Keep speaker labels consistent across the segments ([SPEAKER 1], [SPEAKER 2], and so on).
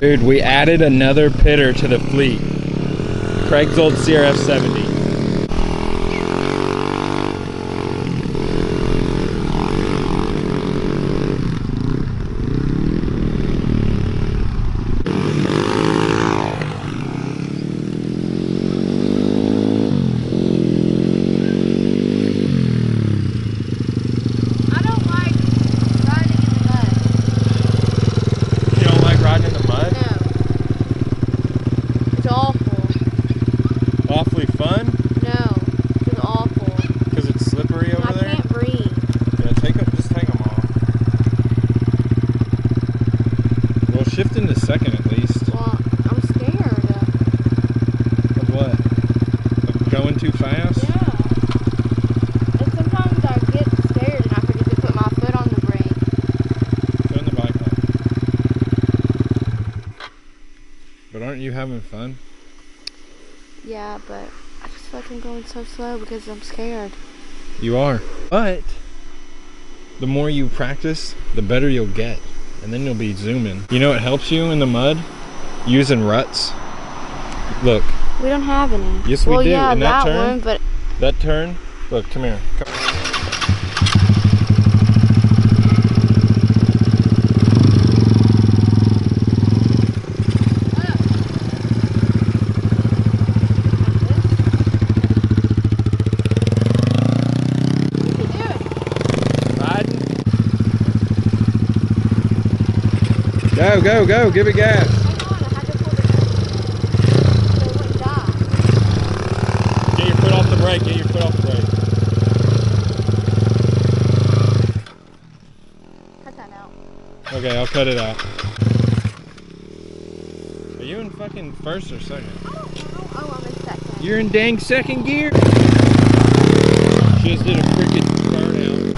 [SPEAKER 1] Dude, we added another pitter to the fleet. Craig's old CRF 70.
[SPEAKER 2] Awfully fun?
[SPEAKER 3] No, it's awful.
[SPEAKER 2] Because it's slippery over there?
[SPEAKER 3] I can't breathe.
[SPEAKER 2] Yeah, just take them off. Well, shift into second at least.
[SPEAKER 3] Well, I'm scared.
[SPEAKER 2] Of what? Of going too fast?
[SPEAKER 3] Yeah. And sometimes I get scared and I forget to put my foot on the brake.
[SPEAKER 2] Turn the bike off. But aren't you having fun?
[SPEAKER 3] Yeah, but I just feel like I'm going so slow because I'm scared.
[SPEAKER 2] You are. But the more you practice, the better you'll get. And then you'll be zooming. You know what helps you in the mud? Using ruts. Look.
[SPEAKER 3] We don't have any.
[SPEAKER 2] Yes, we do.
[SPEAKER 3] Yeah,
[SPEAKER 2] in that turn,
[SPEAKER 3] one, but
[SPEAKER 2] that turn, look, come here. Go, go, go, give it gas.
[SPEAKER 3] Hang on, I had to pull the brake so it wouldn't die.
[SPEAKER 2] Get your foot off the brake, get your foot off the brake.
[SPEAKER 3] Cut that out.
[SPEAKER 2] Okay, I'll cut it out. Are you in fucking first or second?
[SPEAKER 3] Oh, I'm in second.
[SPEAKER 2] You're in dang second gear. She just did a freaking burnout.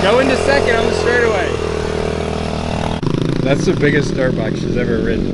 [SPEAKER 2] Go into second on the straightaway. That's the biggest dirt bike she's ever ridden.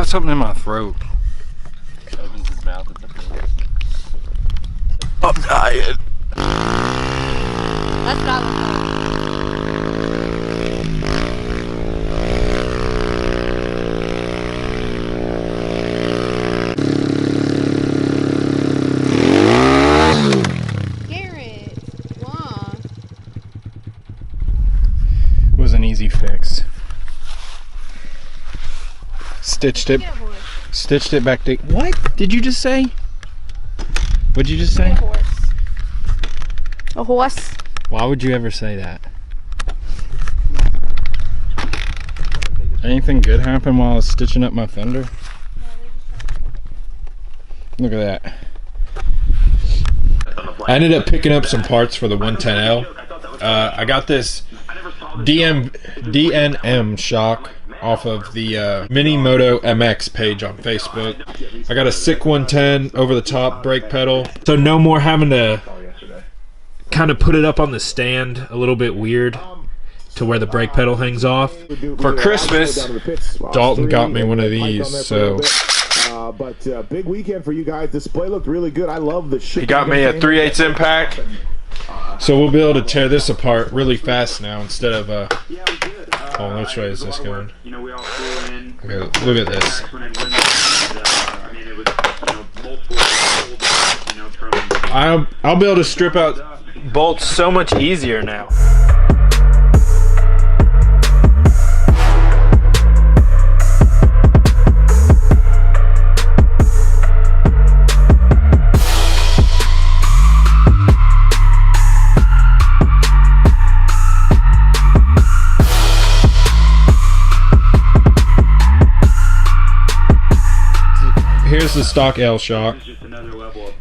[SPEAKER 2] got something in my throat.
[SPEAKER 1] Opens his mouth at the thing.
[SPEAKER 2] I'm dying.
[SPEAKER 3] That's what I was Garrett, why?
[SPEAKER 2] It was an easy fix. Stitched it.
[SPEAKER 3] Get a horse.
[SPEAKER 2] Stitched it back to. What did you just say? What'd you just
[SPEAKER 3] Get
[SPEAKER 2] say?
[SPEAKER 3] a horse. A horse.
[SPEAKER 2] Why would you ever say that? Anything good happen while I was stitching up my fender? Look at that. I ended up picking up some parts for the 110L. I got this DNM shock off of the Mini Moto MX page on Facebook. I got a sick 110 over the top brake pedal, so no more having to kind of put it up on the stand a little bit weird to where the brake pedal hangs off. For Christmas, Dalton got me one of these, so
[SPEAKER 4] but big weekend for you guys. Display looked really good. I love the shit.
[SPEAKER 2] he got me a 3/8 impact, so we'll be able to tear this apart really fast now instead of oh, which way is this going? Okay, look at this. I'll be able to strip out bolts so much easier now. Here's the stock L shock.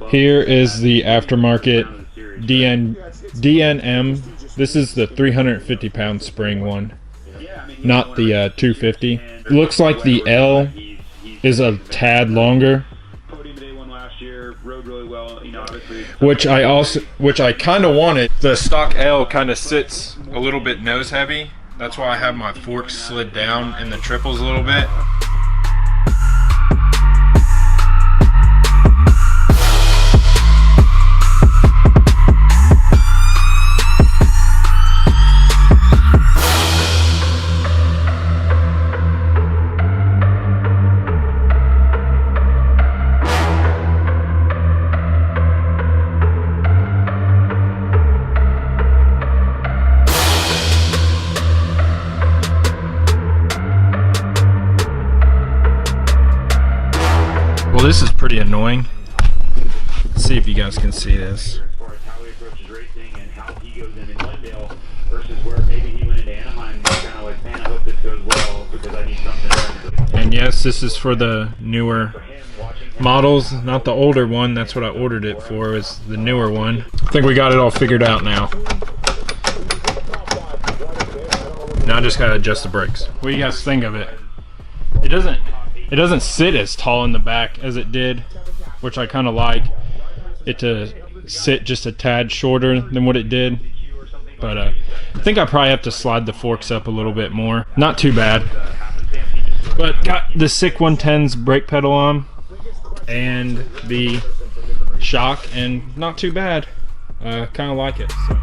[SPEAKER 2] Here is the aftermarket DNM. This is the 350-pound spring one, not the 250. Looks like the L is a tad longer, which I kind of wanted. The stock L kind of sits a little bit nose heavy. That's why I have my forks slid down in the triples a little bit. Well, this is pretty annoying. Let's see if you guys can see this. And yes, this is for the newer models, not the older one. That's what I ordered it for, is the newer one. I think we got it all figured out now. Now I just gotta adjust the brakes. What do you guys think of it? It doesn't sit as tall in the back as it did, which I kind of like it to sit just a tad shorter than what it did. But I think I probably have to slide the forks up a little bit more. Not too bad. But got the sick 110's brake pedal on and the shock, and not too bad. Kind of like it. So.